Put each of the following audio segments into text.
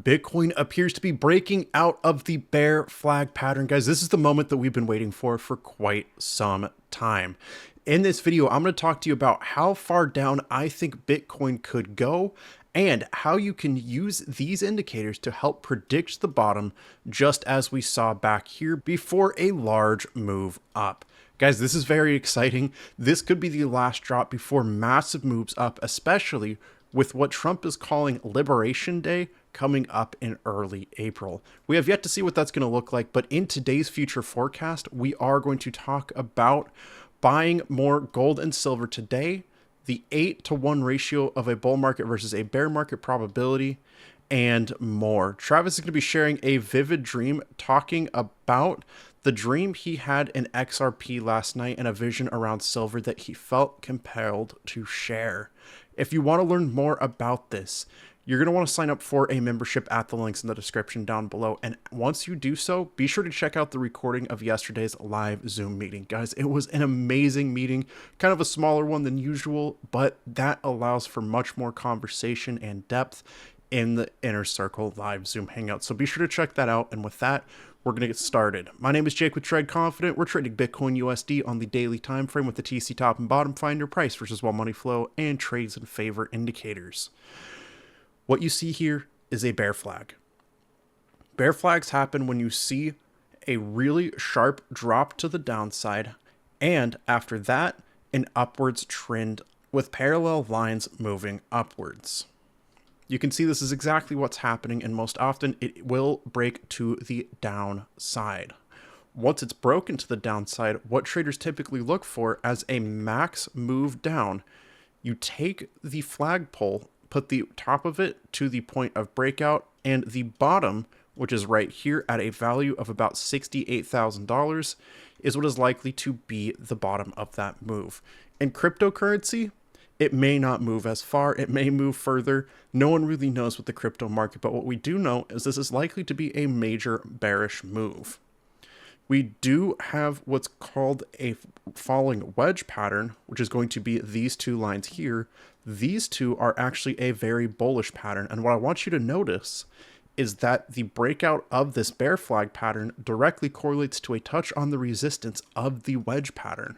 Bitcoin appears to be breaking out of the bear flag pattern. Guys, this is the moment that we've been waiting for quite some time. In this video, I'm going to talk to you about how far down I think Bitcoin could go and how you can use these indicators to help predict the bottom, just as we saw back here before a large move up. Guys, this is very exciting. This could be the last drop before massive moves up, especially with what Trump is calling Liberation Day coming up in early April. We have yet to see what that's going to look like, but in today's future forecast, we are going to talk about buying more gold and silver today, the 8-to-1 ratio of a bull market versus a bear market probability, and more. Travis is going to be sharing a vivid dream talking about the dream he had in XRP last night and a vision around silver that he felt compelled to share. If you want to learn more about this, you're going to want to sign up for a membership at the links in the description down below. And once you do so, be sure to check out the recording of yesterday's live Zoom meeting. Guys, it was an amazing meeting, kind of a smaller one than usual, but that allows for much more conversation and depth in the Inner Circle live Zoom hangout. So be sure to check that out. And with that, we're going to get started. My name is Jake with Trade Confident. We're trading Bitcoin USD on the daily time frame with the TC top and bottom finder, price versus while money flow, and trades in favor indicators. What you see here is a bear flag. Bear flags happen when you see a really sharp drop to the downside, and after that, an upwards trend with parallel lines moving upwards. You can see this is exactly what's happening, and most often it will break to the downside. Once it's broken to the downside, what traders typically look for as a max move down, you take the flagpole, put the top of it to the point of breakout, and the bottom, which is right here at a value of about $68,000, is what is likely to be the bottom of that move. In cryptocurrency, it may not move as far, it may move further. No one really knows with the crypto market, but what we do know is this is likely to be a major bearish move. We do have what's called a falling wedge pattern, which is going to be these two lines here. These two are actually a very bullish pattern. And what I want you to notice is that the breakout of this bear flag pattern directly correlates to a touch on the resistance of the wedge pattern.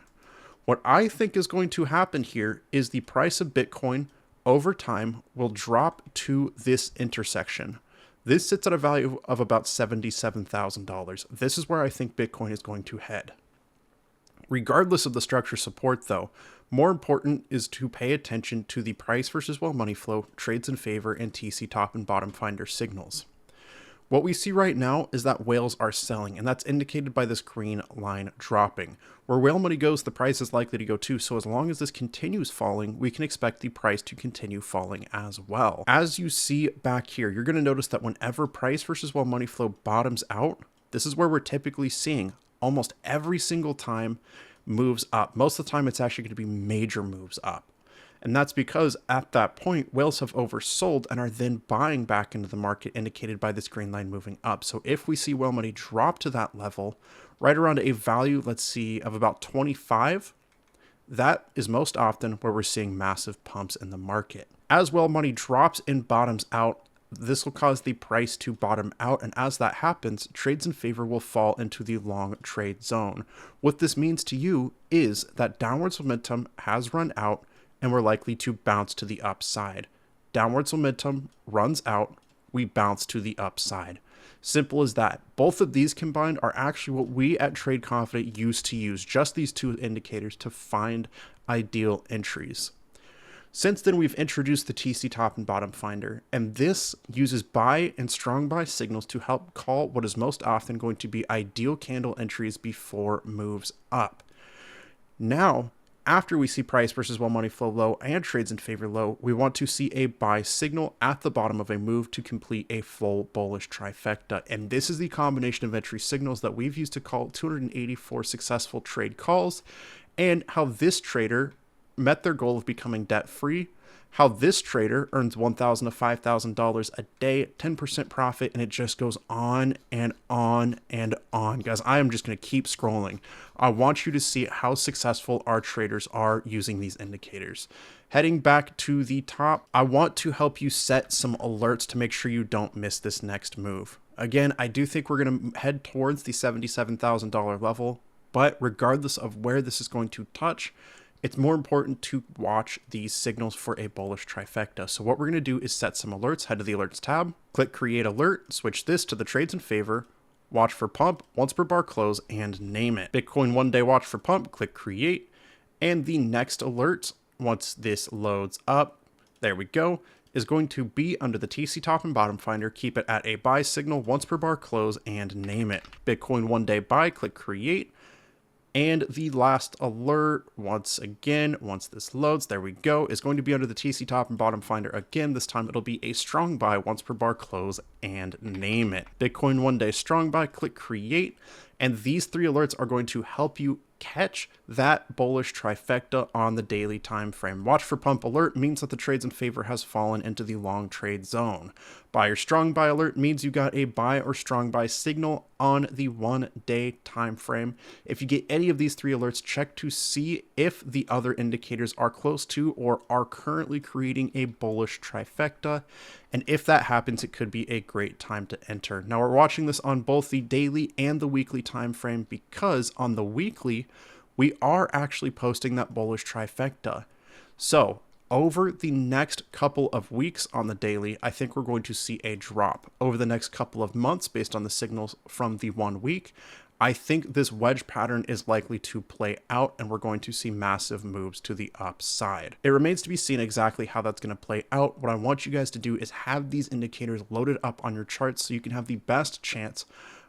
What I think is going to happen here is the price of Bitcoin over time will drop to this intersection. This sits at a value of about $77,000. This is where I think Bitcoin is going to head. Regardless of the structure support, though, more important is to pay attention to the price versus while money flow, trades in favor, and TC top and bottom finder signals. What we see right now is that whales are selling, and that's indicated by this green line dropping. Where whale money goes, the price is likely to go too, so as long as this continues falling, we can expect the price to continue falling as well. As you see back here, you're going to notice that whenever price versus while money flow bottoms out, this is where we're typically seeing almost every single time moves up. Most of the time, it's actually going to be major moves up. And that's because at that point, whales have oversold and are then buying back into the market, indicated by this green line moving up. So if we see whale money drop to that level, right around a value, let's see, of about 25, that is most often where we're seeing massive pumps in the market. As whale money drops and bottoms out, this will cause the price to bottom out, and as that happens, trades in favor will fall into the long trade zone. What this means to you is that downwards momentum has run out, and we're likely to bounce to the upside. Downwards momentum runs out, we bounce to the upside. Simple as that. Both of these combined are actually what we at Trade Confident used to use, just these two indicators, to find ideal entries. Since then, we've introduced the TC top and bottom finder, and this uses buy and strong buy signals to help call what is most often going to be ideal candle entries before moves up. Now, after we see price versus while money flow low and trades in favor low, we want to see a buy signal at the bottom of a move to complete a full bullish trifecta. And this is the combination of entry signals that we've used to call 284 successful trade calls, and how this trader met their goal of becoming debt-free, how this trader earns $1,000 to $5,000 a day, 10% profit, and it just goes on and on and on. Guys, I am just going to keep scrolling. I want you to see how successful our traders are using these indicators. Heading back to the top, I want to help you set some alerts to make sure you don't miss this next move. Again, I do think we're going to head towards the $77,000 level, but regardless of where this is going to touch, it's more important to watch these signals for a bullish trifecta. So what we're going to do is set some alerts. Head to the alerts tab, click create alert, switch this to the trades in favor, watch for pump, once per bar close, and name it. Bitcoin 1 day watch for pump, click create, and the next alert, once this loads up, there we go, is going to be under the TC top and bottom finder. Keep it at a buy signal, once per bar close, and name it. Bitcoin 1 day buy, click create. And the last alert, once again, once this loads, there we go, is going to be under the TC top and bottom finder again. This time it'll be a strong buy, once per bar close, and name it. Bitcoin 1 day strong buy, click create. And these three alerts are going to help you catch that bullish trifecta on the daily time frame. Watch for pump alert means that the trades in favor has fallen into the long trade zone. Buy or strong buy alert means you got a buy or strong buy signal on the 1 day time frame. If you get any of these three alerts, check to see if the other indicators are close to or are currently creating a bullish trifecta. And if that happens, it could be a great time to enter. Now we're watching this on both the daily and the weekly time frame, because on the weekly, we are actually posting that bullish trifecta. So over the next couple of weeks on the daily, I think we're going to see a drop. Over the next couple of months, based on the signals from the 1 week, I think this wedge pattern is likely to play out, and we're going to see massive moves to the upside. It remains to be seen exactly how that's going to play out. What I want you guys to do is have these indicators loaded up on your charts so you can have the best chance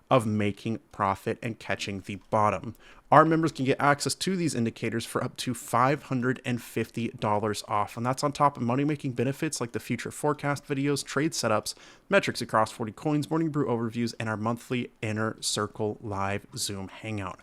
of making profit and catching the bottom. Our members can get access to these indicators for up to $550 off, and that's on top of money-making benefits like the future forecast videos, trade setups, metrics across 40 coins, morning brew overviews, and our monthly Inner Circle live Zoom hangout.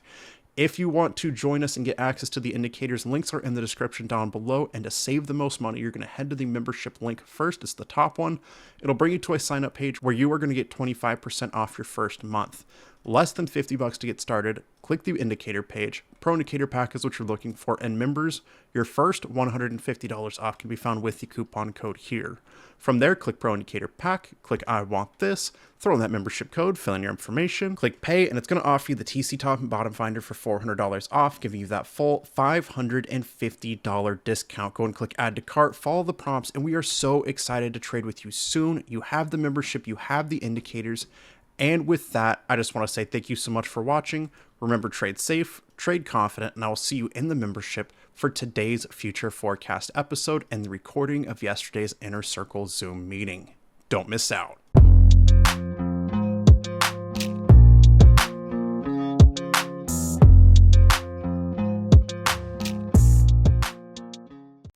If you want to join us and get access to the indicators, links are in the description down below. And to save the most money, you're going to head to the membership link first. It's the top one. It'll bring you to a sign up page where you are going to get 25% off your first month. Less than $50 to get started. Click the indicator page. Pro Indicator Pack is what you're looking for. And members, your first $150 off can be found with the coupon code here. From there, click Pro Indicator Pack, click I want this, throw in that membership code, fill in your information, click pay, and it's going to offer you the TC top and bottom finder for $400 off, giving you that full $550 discount. Go and click add to cart, follow the prompts, and we are so excited to trade with you soon. You have the membership, you have the indicators. And with that, I just want to say thank you so much for watching. Remember, trade safe, trade confident, and I will see you in the membership for today's future forecast episode and the recording of yesterday's Inner Circle Zoom meeting. Don't miss out.